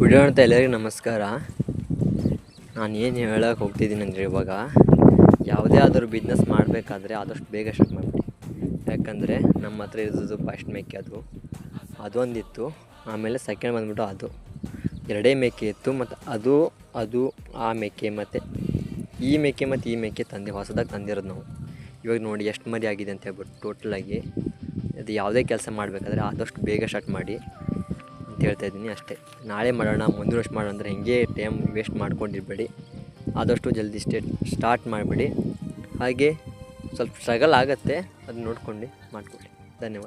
Video ಅಂತ ಎಲ್ಲರಿಗೂ ನಮಸ್ಕಾರ. ನಾನು ಏನು ಹೇಳೋಕೆ ಹೋಗ್ತಿದ್ದೀನಿ ಅಂದರೆ, ಇವಾಗ ಯಾವುದೇ ಆದರೂ ಬಿಸ್ನೆಸ್ ಮಾಡಬೇಕಾದ್ರೆ ಆದಷ್ಟು ಬೇಗ ಸ್ಟಾರ್ಟ್ ಮಾಡಿಬಿಡಿ. ಯಾಕಂದರೆ ನಮ್ಮ ಹತ್ರ ಇರೋದು ಫಸ್ಟ್ ಮೇಕೆ ಅದೊಂದಿತ್ತು. ಆಮೇಲೆ ಸೆಕೆಂಡ್ ಬಂದುಬಿಟ್ಟು ಅದು ಎರಡೇ ಮೇಕೆ ಇತ್ತು. ಮತ್ತು ಅದು ಆ ಮೇಕೆ ಮತ್ತು ಈ ಮೇಕೆ ಹೊಸದಾಗಿ ತಂದಿರೋದು ನಾವು. ಇವಾಗ ನೋಡಿ ಎಷ್ಟು ಮರಿ ಆಗಿದೆ ಅಂತ ಹೇಳ್ಬಿಟ್ಟು ಟೋಟಲಾಗಿ. ಅದು ಯಾವುದೇ ಕೆಲಸ ಮಾಡಬೇಕಾದ್ರೆ ಆದಷ್ಟು ಬೇಗ ಸ್ಟಾರ್ಟ್ ಮಾಡಿ ಅಂತ ಹೇಳ್ತಾಯಿದ್ದೀನಿ ಅಷ್ಟೇ. ನಾಳೆ ಮಾಡೋಣ, ಮುಂದಿನ ವರ್ಷ ಮಾಡೋಣ ಅಂದರೆ ಹಿಂಗೆ ಟೈಮ್ ವೇಸ್ಟ್ ಮಾಡ್ಕೊಂಡಿರಬೇಡಿ. ಆದಷ್ಟು ಜಲ್ದಿ ಸ್ಟಾರ್ಟ್ ಮಾಡಿಬಿಡಿ. ಹಾಗೆ ಸ್ವಲ್ಪ ಸ್ಟ್ರಗಲ್ ಆಗುತ್ತೆ, ಅದು ನೋಡ್ಕೊಂಡು ಮಾಡಿಕೊಡಿ. ಧನ್ಯವಾದ.